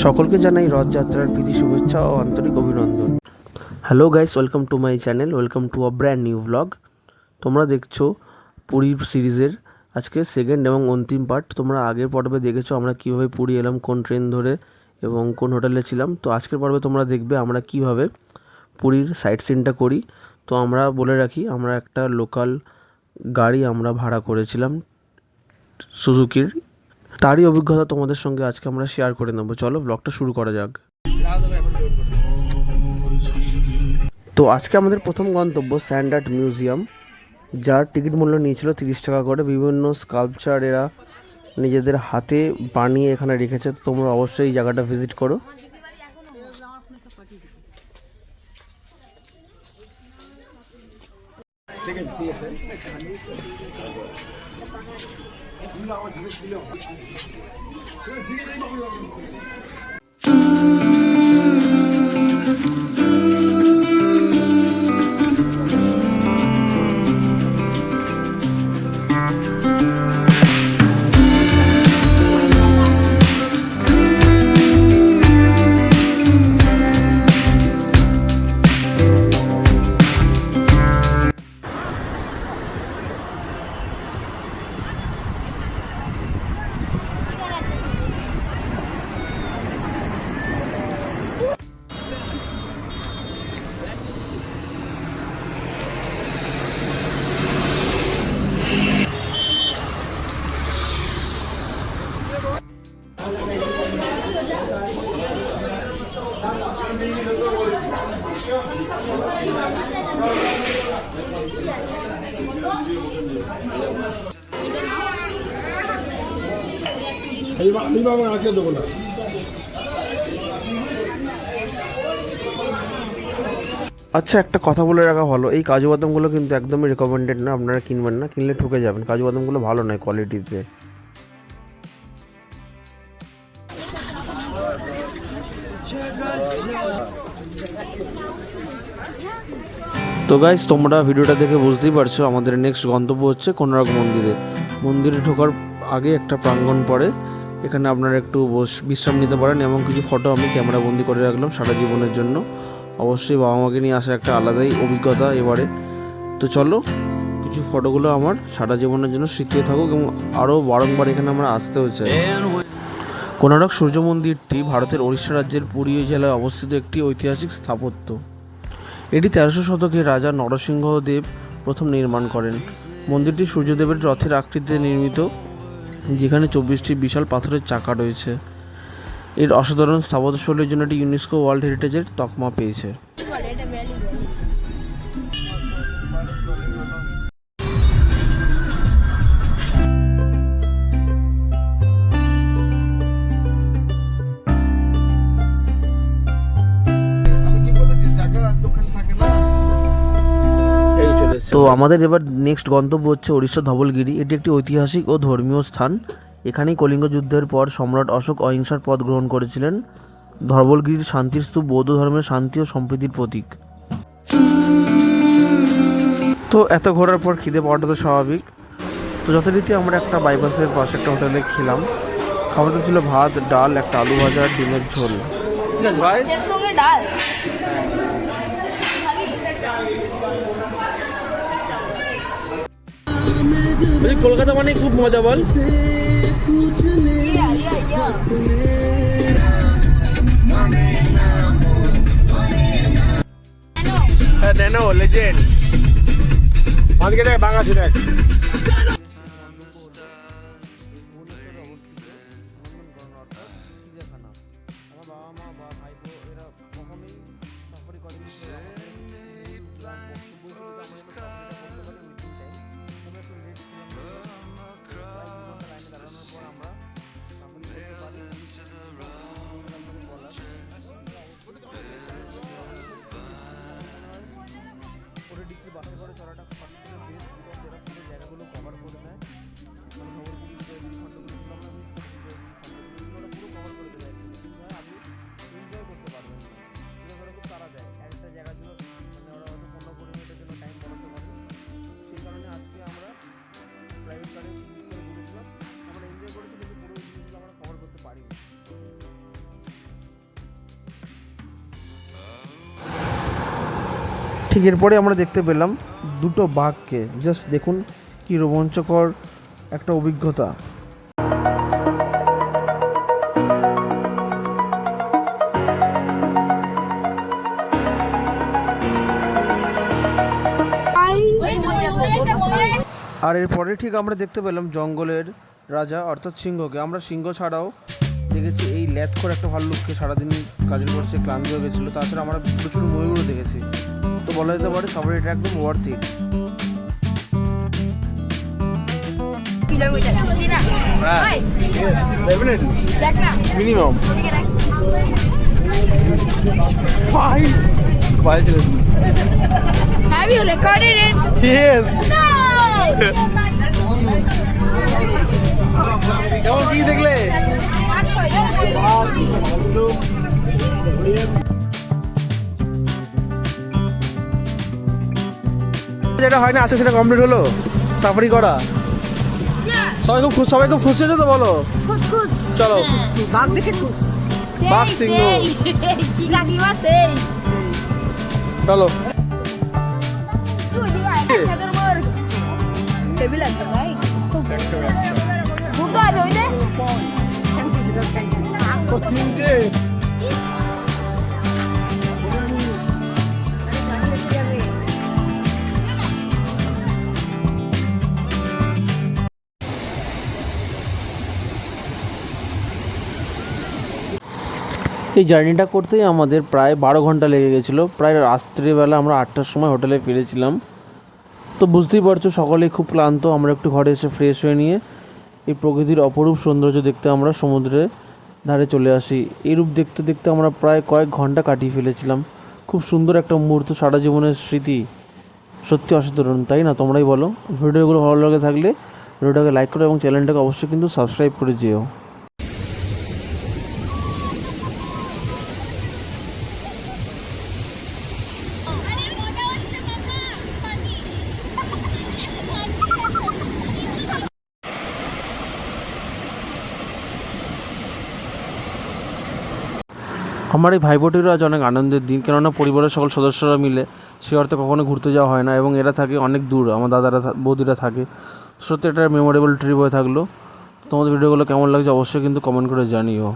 সকলকে জানাই রথযাত্রার প্রীতি শুভেচ্ছা ও আন্তরিক অভিনন্দন। Hello guys, welcome to my channel, welcome to a brand new vlog. তোমরা দেখছো পুরীর সিরিজের আজকে সেকেন্ড এবং অন্তিম পার্ট। তোমরা আগের পর্বে দেখেছো আমরা কিভাবে পুরী এলাম, কোন ট্রেন ধরে এবং কোন হোটেলে ছিলাম। তো আজকের পর্বে তোমরা দেখবে আমরা কিভাবে পুরীর সাইট সিনটা করি। তো আমরা বলে রাখি, আমরা একটা লোকাল গাড়ি আমরা ভাড়া করেছিলাম সুজুকির। তারই অভিজ্ঞতা তোমাদের সঙ্গে আজকে আমরা শেয়ার করে নেবো। চলো ব্লগটা শুরু করা যাক। তো আজকে আমাদের প্রথম গন্তব্য স্যান্ড আর্ট মিউজিয়াম, যার টিকিট মূল্য নিয়েছিল 30 টাকা করে। বিভিন্ন স্কাল্পচার এরা নিজেদের হাতে বানিয়ে এখানে রেখেছে। তো তোমরা অবশ্যই এই জায়গাটা ভিজিট করো। আচ্ছা, একটা কথা বলে রাখা ভালো, এই কাজু বাদামগুলো কিন্তু একদমই রেকমেন্ডেড না, আপনারা কিনবেন না, কিনলে ঠকে যাবেন। কাজু বাদামগুলো ভালো নয় কোয়ালিটিতে। তো গাইস, তোমরা ভিডিওটা দেখে বুঝতেই পারছো আমাদের নেক্সট গন্তব্য হচ্ছে কোনারক মন্দিরে। মন্দিরে ঢোকার আগে একটা প্রাঙ্গণ পড়ে, এখানে আপনারা একটু বিশ্রাম নিতে পারেন এবং কিছু ফটো আমি ক্যামেরা বন্দি করে রাখলাম সারা জীবনের জন্য। অবশ্যই বাবা মাকে নিয়ে আসা একটা আলাদাই অভিজ্ঞতা এবারে। তো চলো, কিছু ফটোগুলো আমার সারা জীবনের জন্য স্মৃতি থাকুক এবং আরও বারংবার এখানে আমরা আসতেও চাই। কোনারক সূর্য মন্দিরটি ভারতের ওড়িশা রাজ্যের পুরী জেলায় অবস্থিত একটি ঐতিহাসিক স্থাপত্য। এটি 1300 শতকে রাজা নরসিংহদেব প্রথম নির্মাণ করেন। মন্দিরটি সূর্যদেবের রথের আকৃতিতে নির্মিত, যেখানে 24টি বিশাল পাথরের চাকা রয়েছে। এর অসাধারণ স্থাপত্যশৈলীর জন্য এটি ইউনেস্কো ওয়ার্ল্ড হেরিটেজের তকমা পেয়েছে। তো আমাদের এবার নেক্সট গন্তব্য হচ্ছে ওড়িশা ধবলগিরি। এটি একটি ঐতিহাসিক ও ধর্মীয় স্থান। এখানেই কলিঙ্গ যুদ্ধের পর সম্রাট অশোক অহিংসার পথ গ্রহণ করেছিলেন। ধবলগিরির শান্তির স্তূপ বৌদ্ধ ধর্মের শান্তি ও সম্প্রীতির প্রতীক। তো এত ঘোরার পর খিদে পাওয়াটা তো স্বাভাবিক। তো যথারীতি আমরা একটা বাইপাসের পাশে একটা হোটেলে খেলাম। খাবারটা ছিল ভাত, ডাল, একটা আলু ভাজা, ডিমের ঝোল। ঠিক আছে ভাই, ডাল। কলকাতা মানে খুব মজা, বল। ন্যানো লেজেন্ড আজকে দেখ বাংলাদেশ দেখ। আমার বাবা মা বা ভাইপো এরা কখনোই সফরই করেনি। বাসে করে চলাটা সব থেকে বেস্ট, বিকজ এরা পুরো জায়গাগুলো ঠিক এরপরে আমরা দেখতে পেলাম দুটো বাঘকে। জাস্ট দেখুন কি রোমাঞ্চকর একটা অভিজ্ঞতা। আর এরপরে ঠিক আমরা দেখতে পেলাম জঙ্গলের রাজা অর্থাৎ সিংহকে। আমরা সিংহ ছাড়াও দেখেছি এই ল্যাথখোর একটা ভাল্লুককে, সারাদিন কাজের পর সে ক্লান্ত হয়ে গেছিলো। তাছাড়া আমরা প্রচুর ময়ূরও দেখেছি। তো বলা যেতে পারে সবার এটা একদম worth it. Minimum Have you recorded it? Yes. No! কেমন কি দেখলে? যেটা হয় না আজকে সেটা কমপ্লিট হলো, সাফারি করা। সবাই খুব খুশি হয়েছে তো বলো? চলো বাঘ দেখে খুশ। বাঘ সিংহ কি কাকিমা সেই চলো। টেবিল আছে ভাই, দুটো আছে ওই যে এই জার্নিটা করতেই আমাদের প্রায় 12 ঘন্টা লেগে গেছিলো। প্রায় রাত্রিবেলা আমরা 8টার সময় হোটেলে ফিরেছিলাম। তো বুঝতেই পারছো সকলেই খুব ক্লান্ত। আমরা একটু ঘরে এসে ফ্রেশ হয়ে নিয়ে এই প্রকৃতির অপরূপ সৌন্দর্য দেখতে আমরা সমুদ্রের ধারে চলে আসি। এই রূপ দেখতে দেখতে আমরা প্রায় কয়েক ঘন্টা কাটিয়ে ফেলেছিলাম। খুব সুন্দর একটা মুহূর্ত, সারা জীবনের স্মৃতি, সত্যি অসাধারণ, তাই না? তোমরাই বলো। ভিডিওগুলো ভালো লাগে থাকলে ভিডিওটাকে লাইক করো এবং চ্যানেলটাকে অবশ্যই কিন্তু সাবস্ক্রাইব করে যেও। আমার এই ভাইবোটিরও আজ অনেক আনন্দের দিন, কেননা পরিবারের সকল সদস্যরা মিলে সে অর্থে কখনো ঘুরতে যাওয়া হয় না এবং এরা থাকে অনেক দূর, আমার দাদারা বৌদিরা থাকে। সত্যি একটা মেমোরেবল ট্রিপ হয়ে থাকলো। তোমাদের ভিডিওগুলো কেমন লাগছে অবশ্যই কিন্তু কমেন্ট করে জানিও।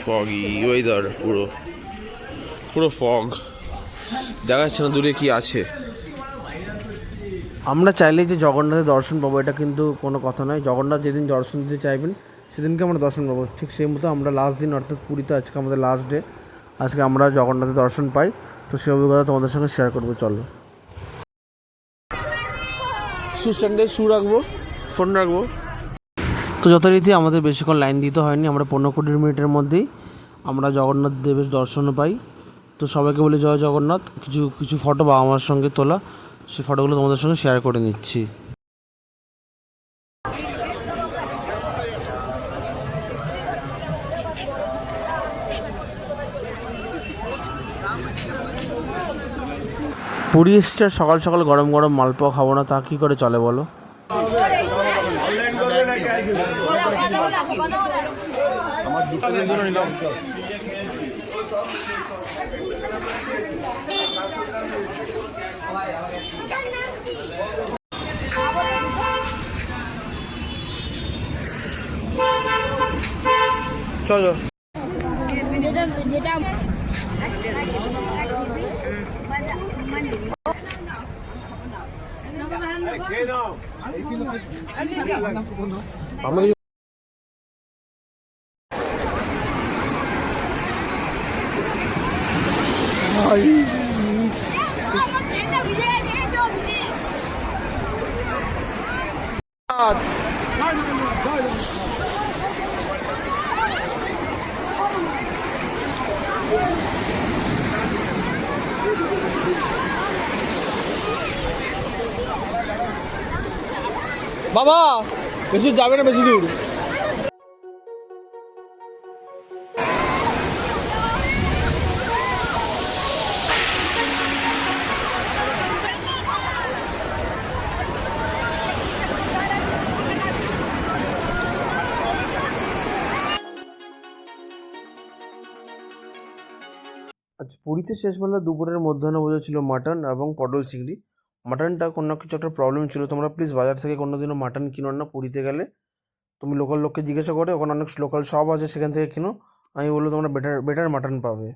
ফগি ওয়েদার, পুরো ফগ, দেখা যাচ্ছে না দূরে কি আছে। আমরা চাইলেই যে জগন্নাথের দর্শন পাবো এটা কিন্তু কোনো কথা নয়। জগন্নাথ যেদিন দর্শন দিতে চাইবেন সেদিনকে আমরা দর্শন পাবো। ঠিক সেই মতো আমরা লাস্ট দিন অর্থাৎ পুরীতে আজকে আমাদের লাস্ট ডে, আজকে আমরা জগন্নাথের দর্শন পাই। তো সেই অভিজ্ঞতা তোমাদের সঙ্গে শেয়ার করবো। চলো স্ট্যান্ডে রাখবো, ফোন রাখবো। তো যথারীতি আমাদের বেশিক্ষণ লাইন দিতে হয়নি, আমরা 15-20 মিনিটের মধ্যেই আমরা জগন্নাথ দেবের দর্শনও পাই। তো সবাইকে বলি জয় জগন্নাথ। কিছু ফটো বাবা মার সঙ্গে তোলা, সেই ফটোগুলো তোমাদের সঙ্গে শেয়ার করে নিচ্ছি। পুরী এসছে, সকাল সকাল গরম গরম মালপোয়া খাবো না তা কী করে চলে বলো? চলো আমি বাবা বেশি যাবে না, বেশি দূর। আচ্ছা, পুরীতে শেষবেলা দুপুরের মধ্যাহ্নভোজে ছিল মাটন এবং পটল চিংড়ি। মাটনটা কোনো কিছু একটা প্রবলেম ছিল, তোমরা প্লিজ বাজার থেকে কোনোদিনও মাটন কিনো না পুরীতে গেলে। তুমি লোকাল লোককে জিজ্ঞাসা করে, ওখানে অনেক লোকাল শপ আছে, সেখান থেকে কিনো। আমি বলবো তোমরা বেটার বেটার মাটন পাবে।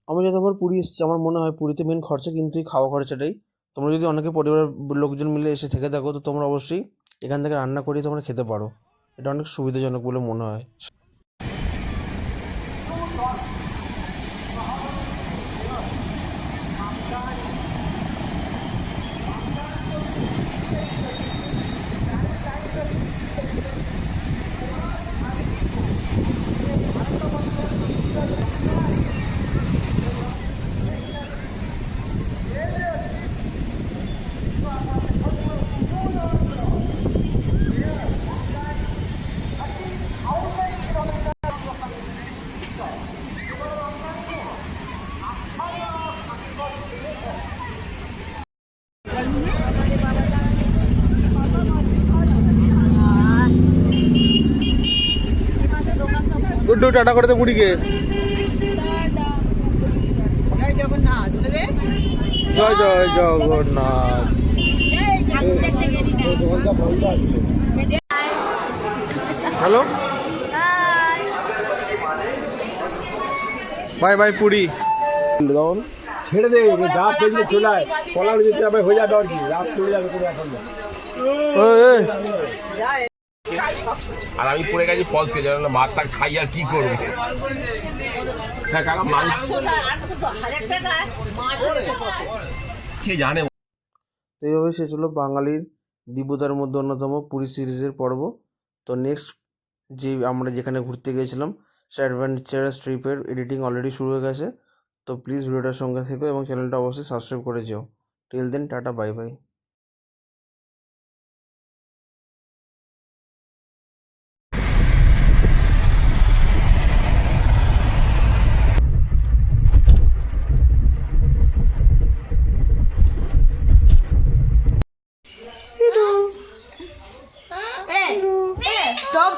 আমি যতবার পুরী এসেছি আমার মনে হয় পুরীতে মেন খরচা কিন্তু এই খাওয়া খরচাটাই। তোমরা যদি অনেকে পরিবারের লোকজন মিলে এসে থেকে থাকো তো তোমরা অবশ্যই এখান থেকে রান্না করে তোমরা খেতে পারো। এটা অনেক সুবিধাজনক বলে মনে হয়। গুড্ডু টাটা করে দে পুরীকে। জয় জগন্নাথ বলে দে। জয় জয় Jagannath. Hello, bye bye Puri. ছেড়ে দে, রাত পেয়েছিল চলে আয়, কলার দিতে যাবে হয়ে যাবে আর কি, রাত চলে যাবে কোনো এখন না। আর আমি পড়ে গেছি ফলস খেয়ে যাবে ভাত টাক খাই আর কি করবো। হ্যাঁ কাকা মাংস কে জানে। তো এইভাবে শেষ হলো বাঙালির দিব্যতার মধ্যে অন্যতম পুরী সিরিজের পর্ব। তো নেক্সট যে আমরা যেখানে ঘুরতে গিয়েছিলাম সে অ্যাডভেঞ্চারাস ট্রিপের এডিটিং অলরেডি শুরু হয়ে গেছে। তো প্লিজ ভিডিওটার সঙ্গে থেকো এবং চ্যানেলটা অবশ্যই সাবস্ক্রাইব করে যেও। টিল দেন টাটা, বাই বাই।